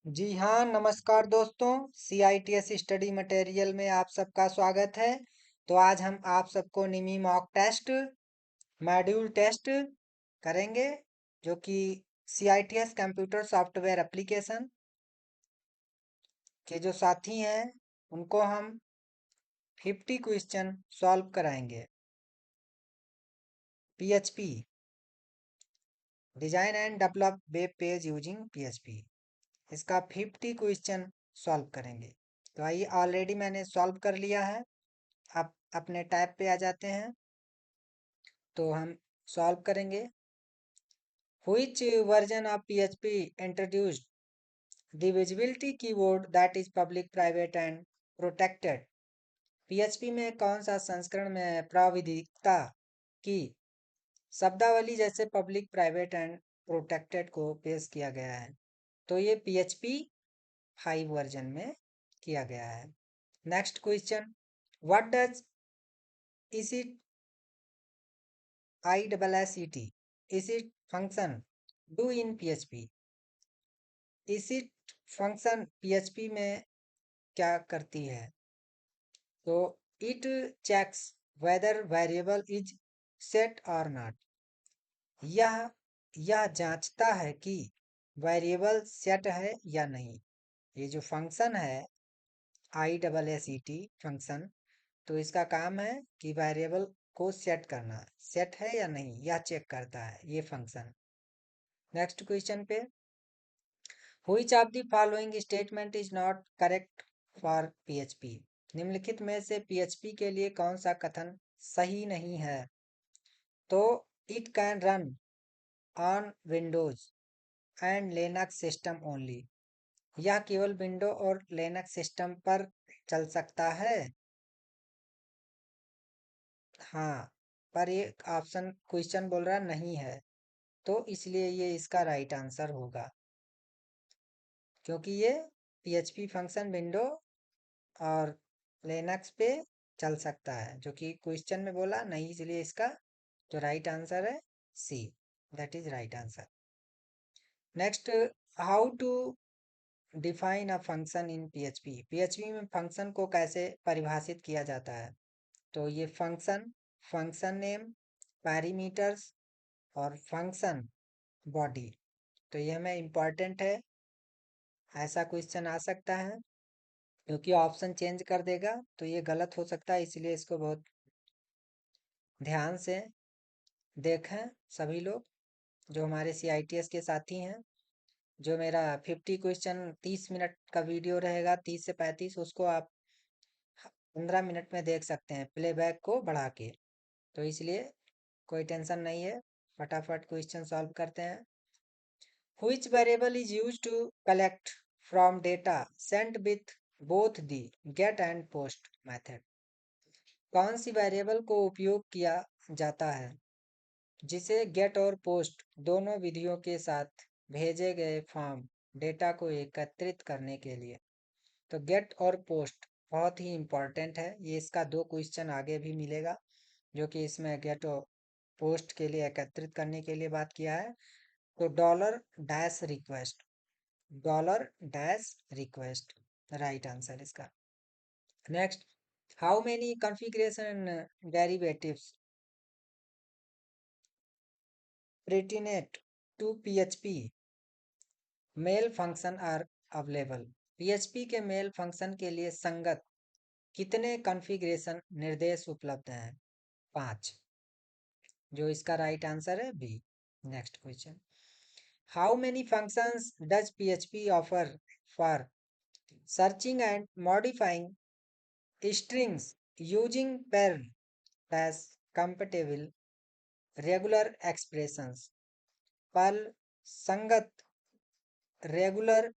जी हाँ, नमस्कार दोस्तों। CITS स्टडी मटेरियल में आप सबका स्वागत है। तो आज हम आप सबको निमी मॉक टेस्ट मॉड्यूल टेस्ट करेंगे, जो कि CITS कंप्यूटर सॉफ्टवेयर एप्लीकेशन के जो साथी हैं उनको हम 50 क्वेश्चन सॉल्व कराएंगे। PHP design and develop web page using PHP, इसका 50 क्वेश्चन सॉल्व करेंगे। तो आइए, ऑलरेडी मैंने सॉल्व कर लिया है। आप अपने टैब पे आ जाते हैं तो हम सॉल्व करेंगे। Which version of PHP introduced the visibility keyword that is public, private and protected? PHP में कौन सा संस्करण में प्राविधिकता की शब्दावली जैसे पब्लिक, प्राइवेट एंड प्रोटेक्टेड को पेश किया गया है? तो ये PHP 5 वर्जन में किया गया है। Next question, what does it ISSET is it function do in PHP? is it function PHP में क्या करती है? तो it checks whether variable is set or not. यह जांचता है कि वेरिएबल सेट है या नहीं। ये जो फंक्शन है ISSET फंक्शन, तो इसका काम है कि वेरिएबल को सेट करना, सेट है या नहीं यह चेक करता है ये फंक्शन। नेक्स्ट क्वेश्चन पे, Which of the following statement is not correct for PHP? निम्नलिखित में से PHP के लिए कौन सा कथन सही नहीं है? तो it can run on Windows and Linux system only. यह केवल विंडो और लिनक्स सिस्टम पर चल सकता है। हाँ, पर ये ऑप्शन क्वेश्चन बोल रहा नहीं है, तो इसलिए ये इसका राइट आंसर होगा, क्योंकि ये PHP फंक्शन विंडो और लिनक्स पे चल सकता है, जो कि क्वेश्चन में बोला नहीं, इसलिए इसका जो राइट आंसर है C, that is right answer. Next, how to define a function in PHP में फंक्शन को कैसे परिभाषित किया जाता है? तो ये फंक्शन नेम, पैरामीटर्स और फंक्शन बॉडी, तो ये हमें इम्पॉर्टेंट है। ऐसा क्वेश्चन आ सकता है क्योंकि ऑप्शन चेंज कर देगा तो ये गलत हो सकता है, इसलिए इसको बहुत ध्यान से देखें सभी लोग जो हमारे CITS के साथी हैं। जो मेरा 50 क्वेश्चन 30 मिनट का वीडियो रहेगा, 30 से 35, उसको आप 15 मिनट में देख सकते हैं प्लेबैक को बढ़ा के। तो इसलिए कोई टेंशन नहीं है, फटाफट क्वेश्चन सॉल्व करते हैं। Which variable is used to collect from data sent with both the get and post method? कौन सी वेरिएबल को उपयोग किया जाता है जिसे गेट और पोस्ट दोनों विधियों के साथ भेजे गए फॉर्म डेटा को एकत्रित करने के लिए? तो गेट और पोस्ट बहुत ही इंपॉर्टेंट है, ये इसका 2 क्वेश्चन आगे भी मिलेगा, जो कि इसमें गेट और पोस्ट के लिए एकत्रित करने के लिए बात किया है। तो dollar dash request right answer इसका। Next, how many configuration derivatives pertinent to PHP mail function are available? PHP के मेल फंक्शन के लिए संगत कितने कॉन्फ़िगरेशन निर्देश उपलब्ध हैं? 5, जो इसका राइट आंसर है B. Next question, how many functions does PHP offer for searching and modifying strings using per dash compatible regular expressions? Perl संगत रेगुलर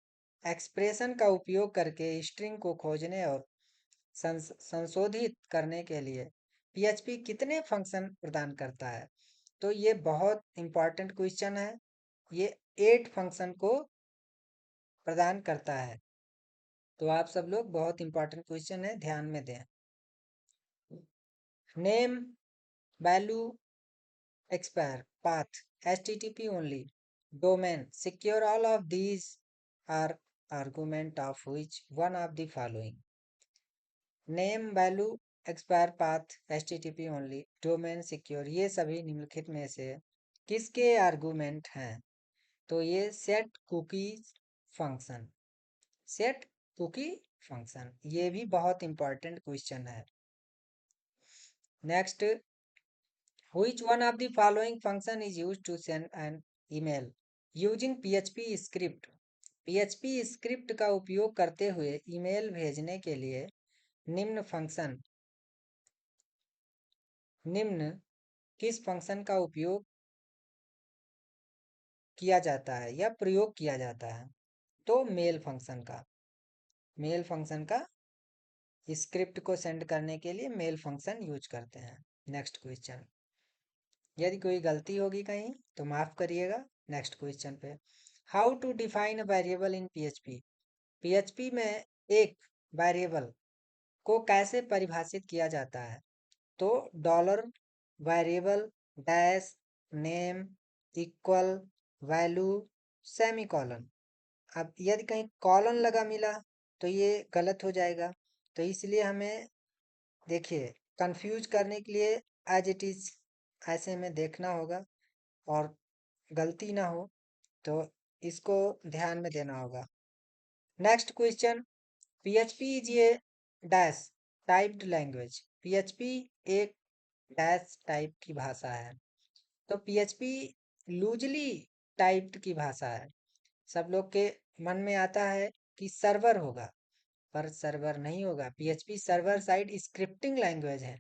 एक्सप्रेशन का उपयोग करके स्ट्रिंग को खोजने और संशोधित करने के लिए PHP कितने फंक्शन प्रदान करता है? तो ये बहुत इंपॉर्टेंट क्वेश्चन है। ये 8 फंक्शन को प्रदान करता है। तो आप सब लोग, बहुत इंपॉर्टेंट क्वेश्चन है, ध्यान में दें। Name, value, expire, path, HTTP only, domain, secure, all of these are argument of which one of the following, name, value, expire path, HTTP only, domain secure, ये सभी निम्नलिखित में से किसके आर्गुमेंट हैं? तो ये set cookie function, set cookie function, ये भी बहुत इंपॉर्टेंट क्वेश्चन है। Next, which one of the following function is used to send an email using PHP script? PHP script का उपयोग करते हुए ईमेल भेजने के लिए निम्न फंक्शन, निम्न किस फंक्शन का उपयोग किया जाता है या प्रयोग किया जाता है? तो मेल फंक्शन का, मेल फंक्शन का स्क्रिप्ट को सेंड करने के लिए मेल फंक्शन यूज करते हैं। नेक्स्ट क्वेश्चन, यदि कोई गलती होगी कहीं तो माफ करिएगा। नेक्स्ट क्वेश्चन पे, how to define a variable in PHP? PHP में एक वेरिएबल को कैसे परिभाषित किया जाता है? तो dollar, variable, dash, name, equal, value, semicolon. अब यदि कहीं कॉलन लगा मिला तो ये गलत हो जाएगा, तो इसलिए हमें देखिए कंफ्यूज करने के लिए एज इट इज ऐसे में देखना होगा और गलती ना हो, तो इसको ध्यान में देना होगा। Next question, PHP is a dash typed language. PHP एक डैश टाइप की भाषा है, तो PHP लूजली टाइप्ड की भाषा है। सब लोग के मन में आता है कि सर्वर होगा, पर सर्वर नहीं होगा। PHP server side scripting language है,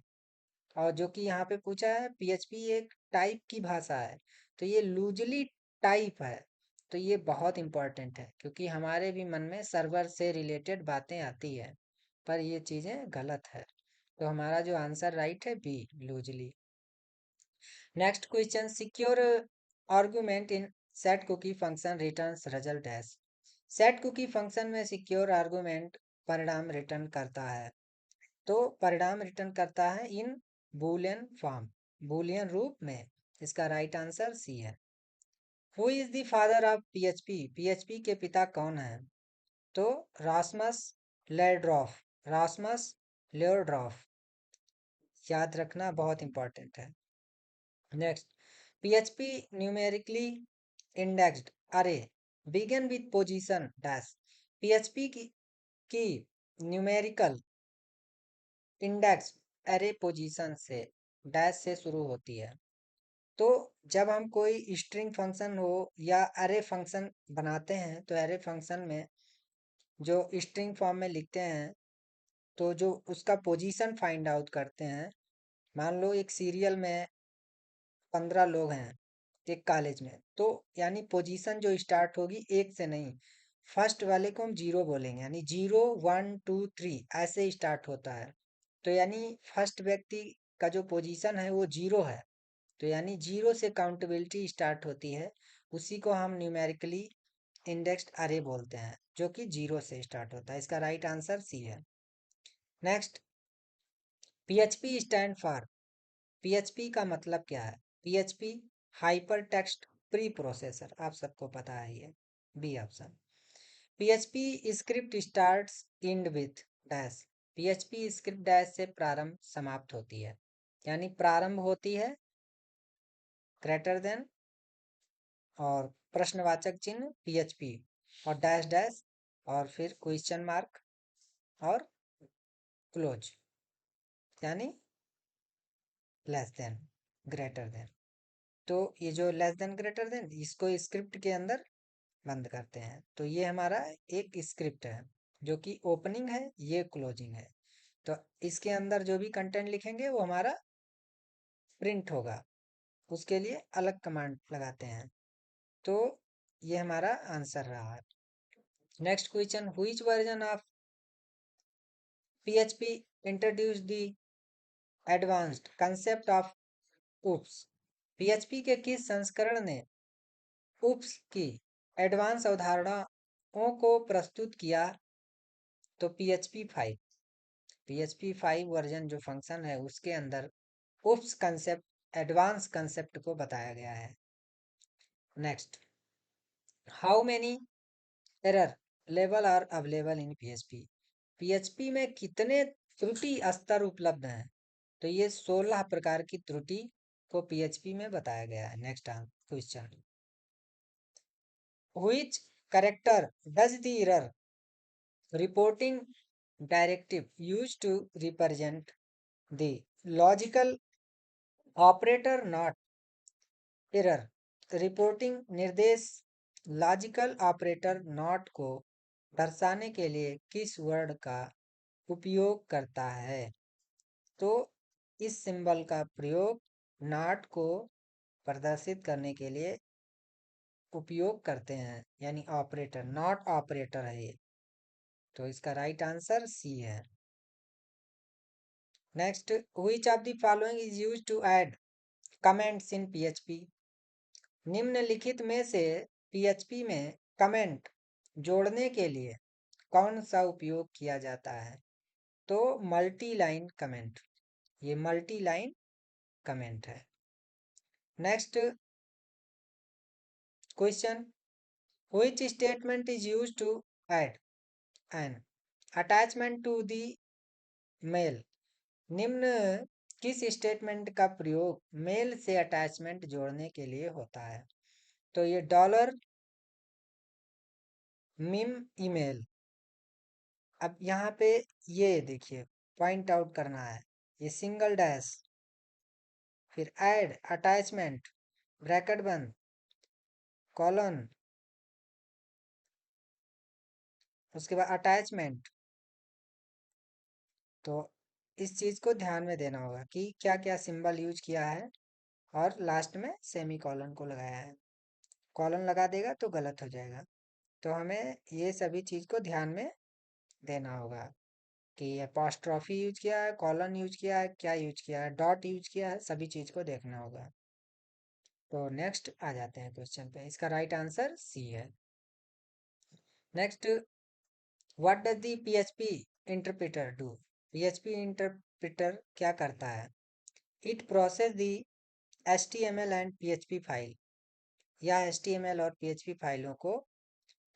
और जो कि यहाँ पे पूछा है PHP एक टाइप की भाषा है, तो ये लूजली टाइप है। तो ये बहुत इंपॉर्टेंट है क्योंकि हमारे भी मन में सर्वर से रिलेटेड बातें आती है, पर ये चीज़ें गलत है। तो हमारा जो आंसर राइट है B, loosely. Next question, secure argument in set cookie function returns result dash. Set cookie function में सिक्योर आर्गुमेंट परिणाम रिटर्न करता है, तो परिणाम रिटर्न करता है इन बूलियन फॉर्म, बूलियन रूप में। इसका राइट आंसर सी है। Who is the father of PHP? PHP के पिता कौन है? तो रासमस लेड्रॉफ, रासमस लेड्रॉफ, याद रखना बहुत इंपॉर्टेंट है। Next, PHP numerically indexed array begin with position dash। PHP की न्यूमेरिकल इंडेक्स अरे पोजीशन से डैश से शुरू होती है। तो जब हम कोई स्ट्रिंग फंक्शन हो या अरे फंक्शन बनाते हैं, तो अरे फंक्शन में जो स्ट्रिंग फॉर्म में लिखते हैं, तो जो उसका पोजीशन फाइंड आउट करते हैं। मान लो एक सीरियल में 15 लोग हैं एक कॉलेज में, तो यानी पोजीशन जो स्टार्ट होगी एक से नहीं, फर्स्ट वाले को हम जीरो बोलेंगे, यानी 0 1 2 3 ऐसे स्टार्ट होता है। तो यानी फर्स्ट व्यक्ति का जो पोजीशन है वो 0 है, तो यानी 0 से काउंटेबिलिटी स्टार्ट होती है। उसी को हम न्यूमेरिकली इंडेक्स्ड अरे बोलते हैं, जो कि 0 से स्टार्ट होता है। इसका राइट आंसर सी है। Next, PHP stand for, PHP का मतलब क्या है? PHP hyper text pre processor, आप सबको पता है ये, B option. PHP script starts and with dash. PHP script dash से प्रारंभ समाप्त होती है, यानी प्रारंभ होती है ग्रेटर देन और प्रश्नवाचक चिन्ह PHP और डैश डैश और फिर क्वेश्चन मार्क और क्लोज, यानी लेस देन, ग्रेटर देन। तो ये जो लेस देन ग्रेटर देन, इसको स्क्रिप्ट के अंदर बंद करते हैं। तो ये हमारा एक स्क्रिप्ट है जो कि ओपनिंग है, ये क्लोजिंग है। तो इसके अंदर जो भी कंटेंट लिखेंगे वो हमारा प्रिंट होगा, उसके लिए अलग कमांड लगाते हैं। तो ये हमारा आंसर रहा है। Next question, which version of PHP introduce the advanced concept of oops? PHP के किस संस्करण ने उप्स की एडवांस अवधारणाओं को प्रस्तुत किया? तो PHP 5, PHP 5 वर्जन जो फंक्शन है उसके अंदर उप्स कंसेप्ट, एडवांस कंसेप्ट को बताया गया है। Next, how many error level are available in PHP. PHP में कितने त्रुटि स्तर उपलब्ध हैं? तो ये 16 प्रकार की त्रुटि को पीएचपी में बताया गया है। Next question, which character does the error reporting directive use to represent the logical operator not error reporting निर्देश लॉजिकल ऑपरेटर नॉट को दर्शाने के लिए किस वर्ड का उपयोग करता है? तो इस सिंबल का प्रयोग नॉट को प्रदर्शित करने के लिए उपयोग करते हैं, यानी ऑपरेटर, नॉट ऑपरेटर है ये। तो इसका राइट आंसर सी है। Next, which of the following is used to add comments in PHP? निम्नलिखित में से पीएचपी में कमेंट जोड़ने के लिए कौन सा उपयोग किया जाता है? तो मल्टी लाइन कमेंट, ये मल्टी लाइन कमेंट है। Next question, which statement is used to add an attachment to the mail? निम्न किस स्टेटमेंट का प्रयोग मेल से अटैचमेंट जोड़ने के लिए होता है? तो ये डॉलर मिम ईमेल। अब यहाँ पे ये देखिए पॉइंट आउट करना है, ये सिंगल डैश, फिर ऐड अटैचमेंट ब्रैकेट बंद कॉलन, उसके बाद अटैचमेंट। तो इस चीज को ध्यान में देना होगा कि क्या क्या सिंबल यूज किया है और लास्ट में सेमी कॉलन को लगाया है। कॉलन लगा देगा तो गलत हो जाएगा। तो हमें ये सभी चीज को ध्यान में देना होगा कि अपॉस्ट्रॉफी यूज किया है, कॉलन यूज किया है, क्या यूज किया है, डॉट यूज किया है, सभी चीज को देखना होगा। तो नेक्स्ट आ जाते हैं क्वेश्चन पे, इसका राइट आंसर सी है। Next, what does the PHP interpreter do? PHP interpreter क्या करता है? It process the HTML and PHP file, या एचटीएमएल और पीएचपी फाइलों को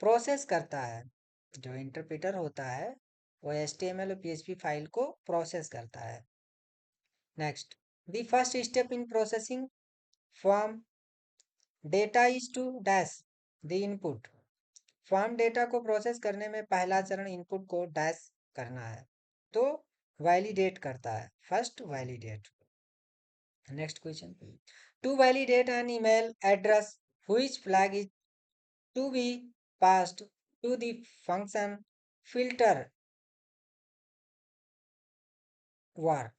प्रोसेस करता है। जो इंटरप्रेटर होता है वो एचटीएमएल और पीएचपी फाइल को प्रोसेस करता है। Next, the first step in processing form data is to dash the input. Form data को प्रोसेस करने में पहला चरण इनपुट को डैश करना है, तो वैलिडेट करता है, first validate. Next question, to validate an email address which flag is to be passed to the function filter var,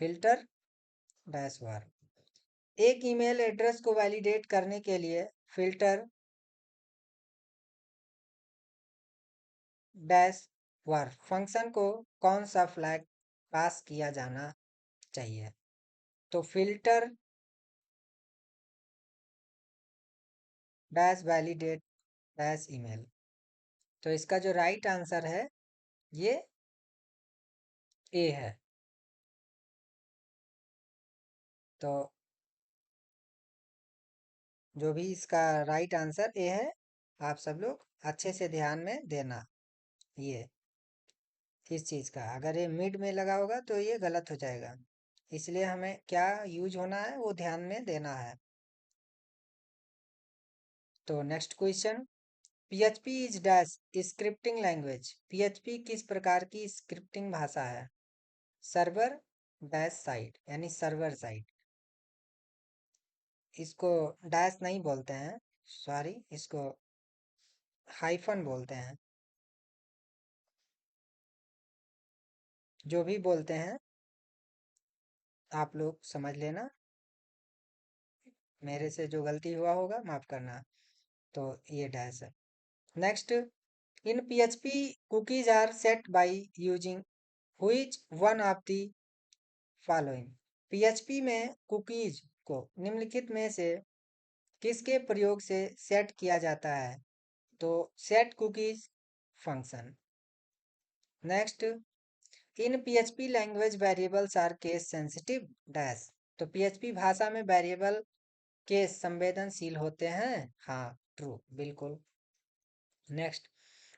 filter dash var. एक ईमेल एड्रेस को वैलिडेट करने के लिए फिल्टर डैश वार फंक्शन को कौन सा फ्लैग पास किया जाना चाहिए? तो filter dash validate dash email. तो इसका जो राइट आंसर है ये ए है। तो जो भी इसका राइट आंसर ए है, आप सब लोग अच्छे से ध्यान में देना। ये इस चीज का अगर ये मिड में लगा होगा तो ये गलत हो जाएगा, इसलिए हमें क्या यूज होना है वो ध्यान में देना है। तो next question, PHP is dash scripting language. PHP किस प्रकार की स्क्रिप्टिंग भाषा है? सर्वर डैश साइड, यानी सर्वर साइड। इसको डैश नहीं बोलते हैं, सॉरी, इसको हाइफन बोलते हैं। जो भी बोलते हैं आप लोग समझ लेना, मेरे से जो गलती हुआ होगा माफ करना। तो ये डैश है। Next, in PHP cookies are set by using which one of the following. PHP में कुकीज को निम्नलिखित में से किसके प्रयोग से सेट किया जाता है? तो set cookies function. Next, in PHP language variables are case sensitive dash. तो पीएचपी भाषा में वेरिएबल केस संवेदनशील होते हैं, हाँ ट्रू, बिल्कुल। Next,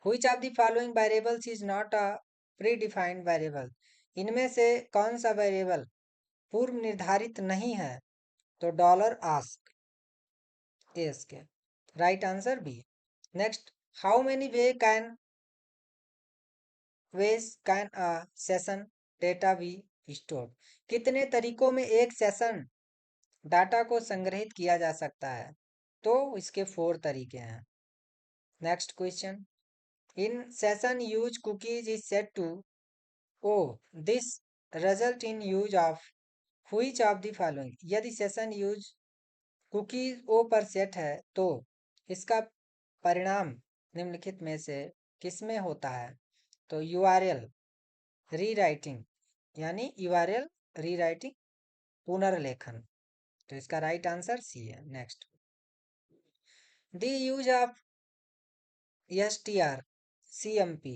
Which of the following variables is not a predefined variable? इनमें से कौन सा वेरिएबल पूर्व निर्धारित नहीं है? तो डॉलर आस्क ए इसके right answer B. Next, how many ways can a session data be stored? कितने तरीकों में एक सेशन डाटा को संग्रहित किया जा सकता है? तो इसके 4 तरीके हैं। Next question, in session use cookies is set to O this result in use of which of the following? यदि सेशन यूज कुकीज ओ पर सेट है तो इसका परिणाम निम्नलिखित में से किसमें होता है? तो यूआरएल रीराइटिंग, यानी यूआरएल रीराइटिंग पुनर्लेखन। तो इसका राइट आंसर सी है। Next, the use of strcmp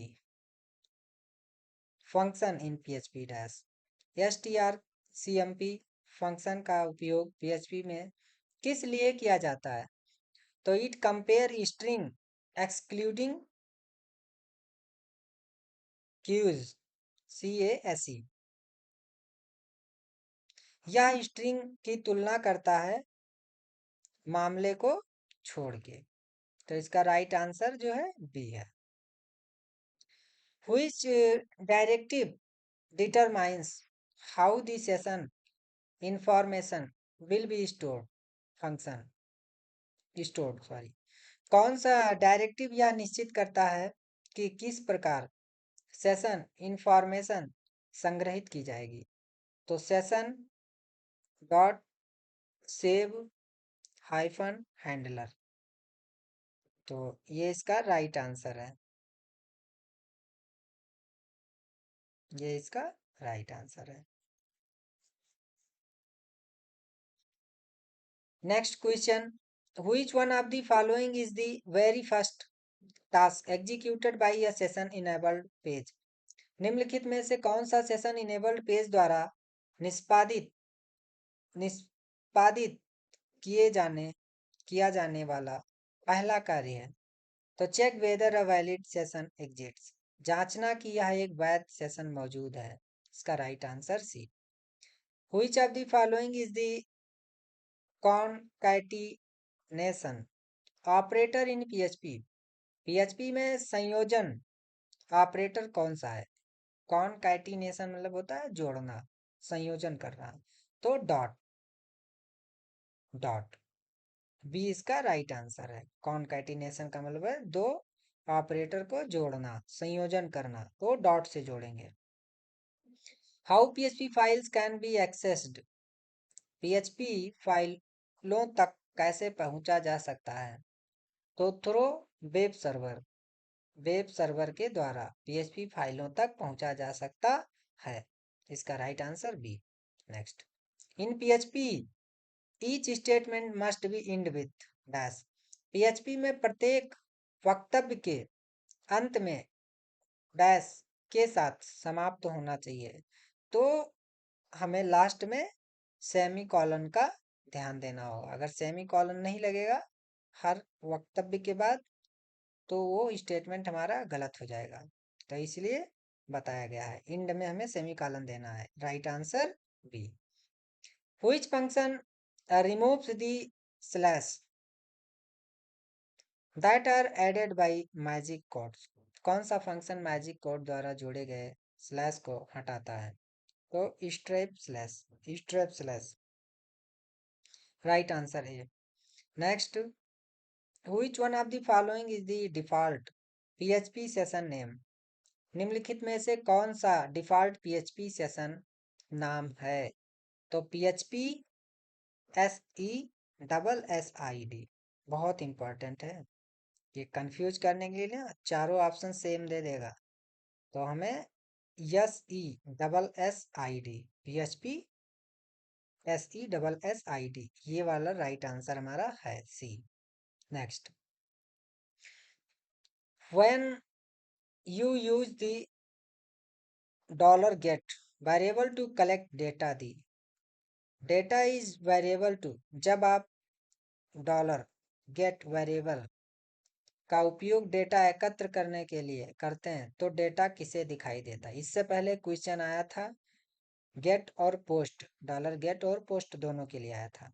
function in php dash. strcmp function का उपयोग php में किस लिए किया जाता है? तो it compare string excluding cues CASE। यह स्ट्रिंग की तुलना करता है मामले को छोड़ के। तो इसका राइट आंसर जो है बी है। Which directive determines how the session information will be function stored sorry. कौन सा डायरेक्टिव यह निश्चित करता है कि किस प्रकार सेशन इंफॉर्मेशन संग्रहित की जाएगी? तो session dot save hyphen handler. तो ये इसका राइट आंसर है। ये इसका राइट आंसर है। Next question, which one of the following is the very first task executed by a session enabled page? निम्नलिखित में से कौन सा सेशन इनेबल्ड पेज द्वारा निष्पादित निष्पादित किया जाने वाला पहला कार्य है? तो check whether a valid session exists, जांचना कि यह एक वैध सेशन मौजूद है। इसका right answer C. Which of the following is the concatenation operator in PHP? PHP में संयोजन ऑपरेटर कौन सा है? कॉनकैटिनेशन मतलब होता है जोड़ना, संयोजन करना। तो डॉट डॉट बी इसका राइट आंसर है। कॉनकैटिनेशन का मतलब है दो ऑपरेटर को जोड़ना, संयोजन करना, तो डॉट से जोड़ेंगे। How PHP files can be accessed? PHP फाइलों तक कैसे पहुंचा जा सकता है? तो through web server, web server के द्वारा पीएचपी फाइलों तक पहुंचा जा सकता है। इसका right answer B. Next, in PHP each statement must be end with dash. PHP में प्रत्येक वक्तव्य के अंत में डैश के साथ समाप्त होना चाहिए। तो हमें लास्ट में सेमी कॉलन का ध्यान देना होगा। अगर सेमी कॉलन नहीं लगेगा हर वक्तव्य के बाद तो वो स्टेटमेंट हमारा गलत हो जाएगा। तो इसलिए बताया गया है इंड में हमें सेमी कॉलन देना है। Right answer B. Which function removes the slash that are added by magic codes? कौन सा फंक्शन मैजिक कोड द्वारा जोड़े गए स्लैश को हटाता है? तो स्ट्रेप स्लैश राइट आंसर है। Next, which one of the following is the default PHP session name? निम्नलिखित में से कौन सा डिफॉल्ट पीएचपी सेशन नाम है? तो पीएचपी SESSID बहुत इंपॉर्टेंट है। ये कंफ्यूज करने के लिए ना चारों ऑप्शन सेम दे देगा। तो हमें SESSID PHP SESSID ये वाला राइट आंसर हमारा है C. Next, when you use the $get variable to collect data, the data is variable to, जब आप $get वेरिएबल का उपयोग डेटा एकत्र करने के लिए करते हैं तो डेटा किसे दिखाई देता है। इससे पहले क्वेश्चन आया था गेट और पोस्ट, डॉलर गेट और पोस्ट दोनों के लिए आया था,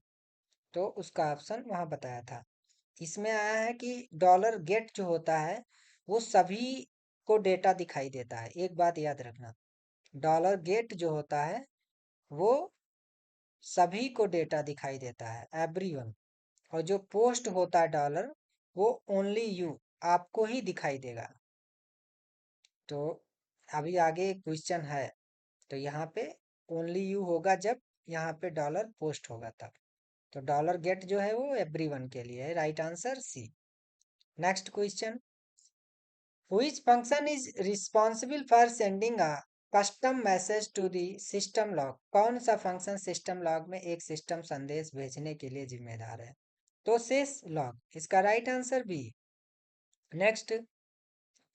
तो उसका ऑप्शन वहां बताया था। इसमें आया है कि डॉलर गेट जो होता है वो सभी को डेटा दिखाई देता है। एक बात याद रखना, डॉलर गेट जो होता है वो सभी को डेटा दिखाई देता है, एवरीवन। और जो पोस्ट होता है डॉलर, वो ओनली यू, आपको ही दिखाई देगा। तो अभी आगे क्वेश्चन है, तो यहाँ पे ओनली यू होगा जब यहाँ पे डॉलर पोस्ट होगा तब। तो डॉलर गेट जो है वो एवरीवन के लिए है, right answer C. Next question, which function is responsible for sending a custom message to the system log. कौन सा फंक्शन सिस्टम लॉग में एक सिस्टम संदेश भेजने के लिए जिम्मेदार है। तो सिस लॉग, इसका right answer B. Next,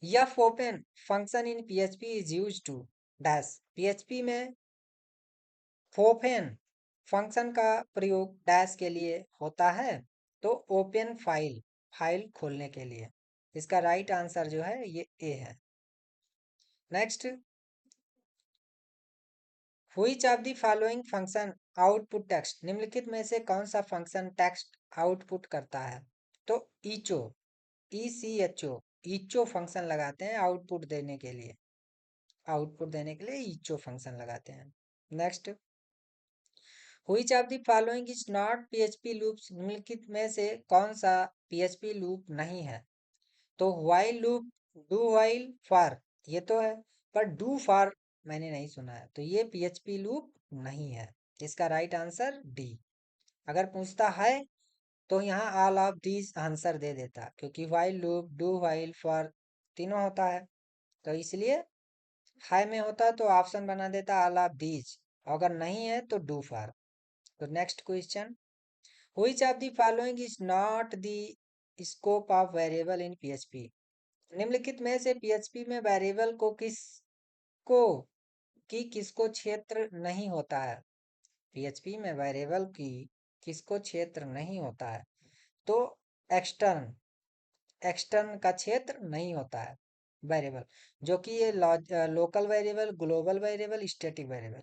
fopen function in PHP is use to dash. PHP में फोपेन फंक्शन का प्रयोग डैश के लिए होता है, तो ओपन फाइल, फाइल खोलने के लिए। इसका राइट आंसर जो है ये ए है। Next, which of the following function output text. निम्नलिखित में से कौन सा फंक्शन टेक्स्ट आउटपुट करता है। तो ईचो, ECHO, ईचो फंक्शन लगाते हैं आउटपुट देने के लिए, आउटपुट देने के लिए ईचो फंक्शन लगाते हैं। Next, which of the following is not PHP loops. निम्नलिखित में से कौन सा पीएचपी लूप नहीं है। तो while loop, do while, for, ये तो है, पर डू फॉर मैंने नहीं सुना है, तो ये पीएचपी लूप नहीं है। इसका राइट आंसर डी। अगर पूछता है तो यहाँ ऑल ऑफ दीज आंसर दे देता, क्योंकि while loop, do while, for तीनों होता है, तो इसलिए हाई में होता तो ऑप्शन बना देता ऑल ऑफ दीज, अगर नहीं है तो डू फॉर। तो next question, which of the following is not the scope of variable in PHP. निम्नलिखित में से पीएचपी में वेरिएबल को किसको क्षेत्र नहीं होता है। पीएचपी में वेरिएबल की किसको क्षेत्र नहीं होता है। तो एक्सटर्न, एक्सटर्न का क्षेत्र नहीं होता है वेरिएबल, जो कि ये local variable, global variable, static variable,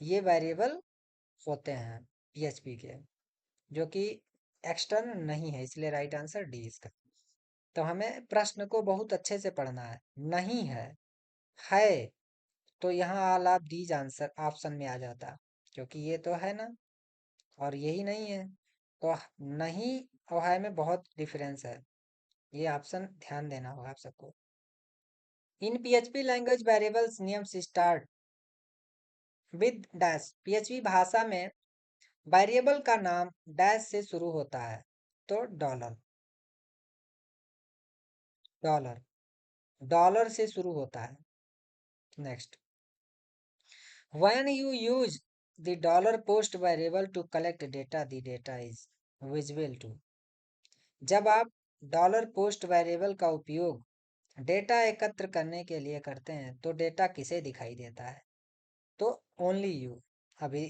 ये वेरिएबल होते हैं पीएचपी के, जो कि एक्सटर्न नहीं है, इसलिए राइट आंसर डी इसका। तो हमें प्रश्न को बहुत अच्छे से पढ़ना है। नहीं है तो यहाँ all of these answer option में आ जाता, क्योंकि ये तो है ना, और यही नहीं है, तो नहीं और है में बहुत डिफरेंस है। ये ऑप्शन ध्यान देना होगा आप सबको। In PHP language variables names start with dash. PHP भाषा में वेरिएबल का नाम डैश से शुरू होता है, तो डॉलर, डॉलर, डॉलर से शुरू होता है। Next, when you use the dollar post variable to collect data, the data is visible to. जब आप डॉलर पोस्ट वेरिएबल का उपयोग डेटा एकत्र करने के लिए करते हैं तो डेटा किसे दिखाई देता है। तो ओनली यू। अभी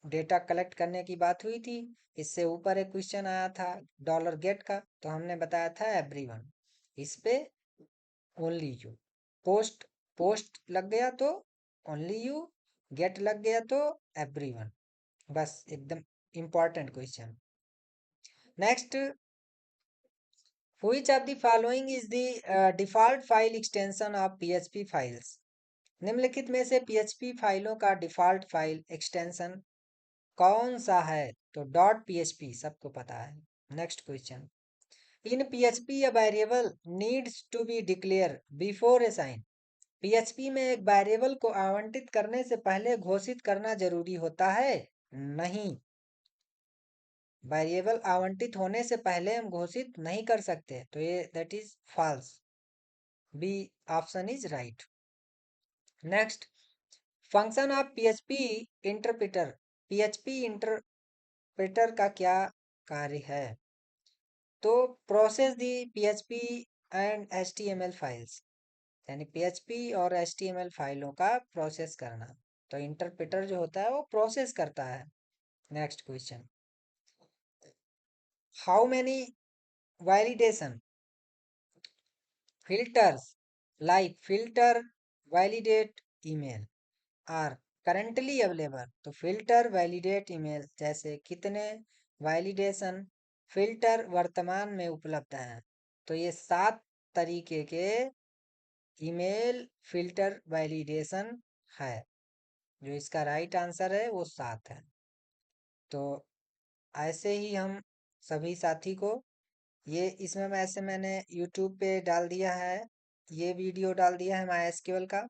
डेटा कलेक्ट करने की बात हुई थी, इससे ऊपर एक क्वेश्चन आया था डॉलर गेट का, तो हमने बताया था एवरीवन, इस पे ओनली यू। पोस्ट, पोस्ट लग गया तो ओनली यू, गेट लग गया तो एवरीवन। बस एकदम important question. Next, which of the following is the default file extension of PHP files. निम्नलिखित में से पीएचपी फाइलों का डिफॉल्ट फाइल एक्सटेंशन कौन सा है। तो डॉट पीएचपी सबको पता है। Next question, in PHP a variable needs to be declare before a sign. PHP में एक वेरिएबल को आवंटित करने से पहले घोषित करना जरूरी होता है। नहीं, वेरिएबल आवंटित होने से पहले हम घोषित नहीं कर सकते, तो ये that is false, B option is right. Next, function of PHP interpreter. PHP interpreter का क्या कार्य है। तो process the PHP and HTML files, यानी पीएचपी और एचटीएमएल फाइलों का प्रोसेस करना। तो इंटरप्रेटर जो होता है वो प्रोसेस करता है। Next question, how many validation filters like filter validate email are currently available। तो फिल्टर वैलिडेट ईमेल जैसे कितने वैलिडेशन फिल्टर वर्तमान में उपलब्ध हैं। तो ये 7 तरीके के ईमेल फिल्टर वैलिडेशन है। जो इसका राइट आंसर है वो 7 है। तो ऐसे ही हम सभी साथी को ये इसमें मैंने यूट्यूब पे डाल दिया है। ये वीडियो डाल दिया है MySQL का,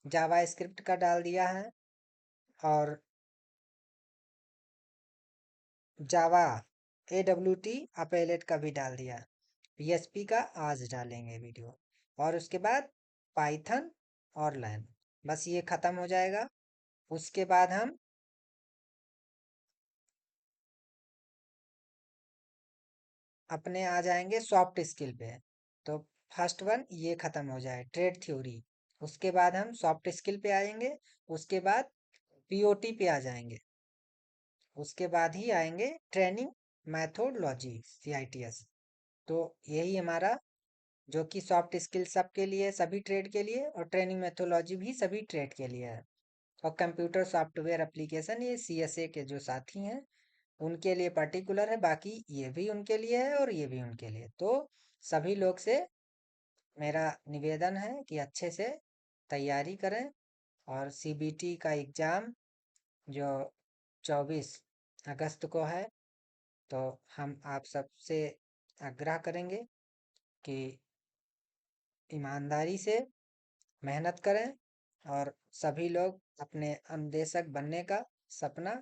जावा स्क्रिप्ट का डाल दिया है, और जावा AWT अपेलेट का भी डाल दिया। PHP का आज डालेंगे वीडियो, और उसके बाद पाइथन और लैन, बस ये खत्म हो जाएगा। उसके बाद हम अपने आ जाएंगे सॉफ्ट स्किल पे। तो फर्स्ट वन ये खत्म हो जाए ट्रेड थ्योरी, उसके बाद हम सॉफ्ट स्किल पे आएंगे, उसके बाद POT पे आ जाएंगे, उसके बाद ही आएंगे ट्रेनिंग मैथोडोलॉजी CITS। तो यही हमारा जो कि सॉफ्ट स्किल सबके लिए, सभी ट्रेड के लिए, और ट्रेनिंग मेथोडोलॉजी भी सभी ट्रेड के लिए है। और कंप्यूटर सॉफ्टवेयर एप्लीकेशन ये CSA के जो साथी हैं उनके लिए पर्टिकुलर है, बाकी ये भी उनके लिए है और ये भी उनके लिए। तो सभी लोग से मेरा निवेदन है कि अच्छे से तैयारी करें, और CBT का एग्ज़ाम जो 24 अगस्त को है, तो हम आप सबसे आग्रह करेंगे कि ईमानदारी से मेहनत करें, और सभी लोग अपने अनुदेशक बनने का सपना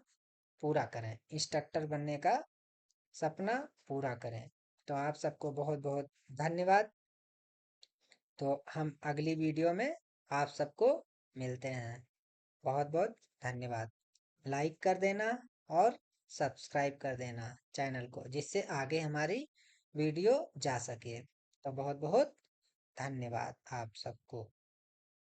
पूरा करें, इंस्ट्रक्टर बनने का सपना पूरा करें। तो आप सबको बहुत बहुत धन्यवाद। तो हम अगली वीडियो में आप सबको मिलते हैं। बहुत बहुत धन्यवाद। लाइक कर देना और सब्सक्राइब कर देना चैनल को, जिससे आगे हमारी वीडियो जा सके। तो बहुत बहुत धन्यवाद आप सबको।